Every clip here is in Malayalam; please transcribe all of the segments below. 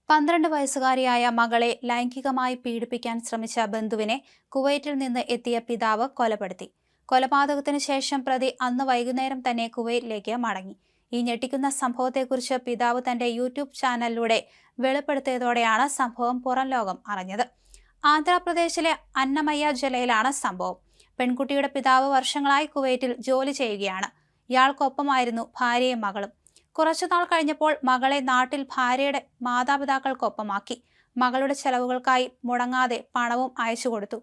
12 വയസ്സുകാരിയായ മകളെ ലൈംഗികമായി പീഡിപ്പിക്കാൻ ശ്രമിച്ച ബന്ധുവിനെ കുവൈറ്റിൽ നിന്ന് എത്തിയ പിതാവ് കൊലപ്പെടുത്തി. കൊലപാതകത്തിന് ശേഷം പ്രതി അന്ന് വൈകുന്നേരം തന്നെ കുവൈറ്റിലേക്ക് മടങ്ങി. ഈ ഞെട്ടിക്കുന്ന സംഭവത്തെക്കുറിച്ച് പിതാവ് തന്റെ യൂട്യൂബ് ചാനലിലൂടെ വെളിപ്പെടുത്തിയതോടെയാണ് സംഭവം പുറം ലോകം അറിഞ്ഞത്. ആന്ധ്രാപ്രദേശിലെ അന്നമയ്യ ജില്ലയിലാണ് സംഭവം. പെൺകുട്ടിയുടെ പിതാവ് വർഷങ്ങളായി കുവൈറ്റിൽ ജോലി ചെയ്യുകയാണ്. ഇയാൾക്കൊപ്പമായിരുന്നു ഭാര്യയും മകളും. കുറച്ചുനാൾ കഴിഞ്ഞപ്പോൾ മകളെ നാട്ടിൽ ഭാര്യയുടെ മാതാപിതാക്കൾക്കൊപ്പമാക്കി. മകളുടെ ചെലവുകൾക്കായി മുടങ്ങാതെ പണവും അയച്ചു കൊടുത്തു.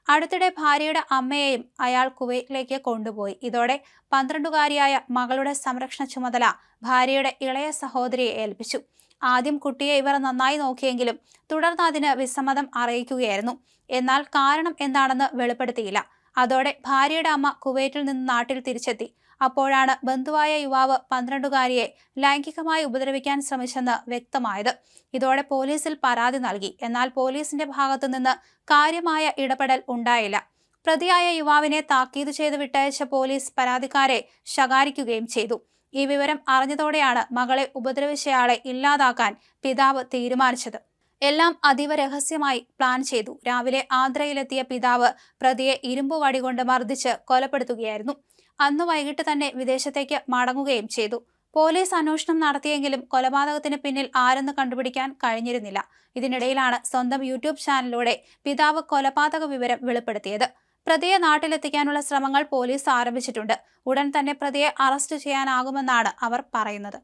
അടുത്തിടെ ഭാര്യയുടെ അമ്മയെയും അയാൾ കുവൈറ്റിലേക്ക് കൊണ്ടുപോയി. ഇതോടെ 12കാരിയായ മകളുടെ സംരക്ഷണ ചുമതല ഭാര്യയുടെ ഇളയ സഹോദരിയെ ഏൽപ്പിച്ചു. ആദ്യം കുട്ടിയെ ഇവർ നന്നായി നോക്കിയെങ്കിലും തുടർന്ന് അതിന് വിസമ്മതം അറിയിക്കുകയായിരുന്നു. എന്നാൽ കാരണം എന്താണെന്ന് വെളിപ്പെടുത്തിയില്ല. അതോടെ ഭാര്യയുടെ അമ്മ കുവൈറ്റിൽ നിന്ന് നാട്ടിൽ തിരിച്ചെത്തി. അപ്പോഴാണ് ബന്ധുവായ യുവാവ് 12കാരിയെ ലൈംഗികമായി ഉപദ്രവിക്കാൻ ശ്രമിച്ചെന്ന് വ്യക്തമായത്. ഇതോടെ പോലീസിൽ പരാതി നൽകി. എന്നാൽ പോലീസിന്റെ ഭാഗത്തുനിന്ന് കാര്യമായ ഇടപെടൽ ഉണ്ടായില്ല. പ്രതിയായ യുവാവിനെ താക്കീത് ചെയ്ത് വിട്ടയച്ച പോലീസ് പരാതിക്കാരെ ശകാരിക്കുകയും ചെയ്തു. ഈ വിവരം അറിഞ്ഞതോടെയാണ് മകളെ ഉപദ്രവിച്ചയാളെ ഇല്ലാതാക്കാൻ പിതാവ് തീരുമാനിച്ചത്. എല്ലാം അതീവ രഹസ്യമായി പ്ലാൻ ചെയ്തു. രാവിലെ ആന്ധ്രയിലെത്തിയ പിതാവ് പ്രതിയെ ഇരുമ്പ് വടികൊണ്ട് മർദ്ദിച്ച് കൊലപ്പെടുത്തുകയായിരുന്നു. അന്ന് വൈകിട്ട് തന്നെ വിദേശത്തേക്ക് മടങ്ങുകയും ചെയ്തു. പോലീസ് അന്വേഷണം നടത്തിയെങ്കിലും കൊലപാതകത്തിന് പിന്നിൽ ആരെന്ന് കണ്ടുപിടിക്കാൻ കഴിഞ്ഞിരുന്നില്ല. ഇതിനിടയിലാണ് സ്വന്തം യൂട്യൂബ് ചാനലിലൂടെ പിതാവ് കൊലപാതക വിവരം വെളിപ്പെടുത്തിയത്. പ്രതിയെ നാട്ടിലെത്തിക്കാനുള്ള ശ്രമങ്ങൾ പോലീസ് ആരംഭിച്ചിട്ടുണ്ട്. ഉടൻ തന്നെ പ്രതിയെ അറസ്റ്റ് ചെയ്യാനാകുമെന്നാണ് അവർ പറയുന്നത്.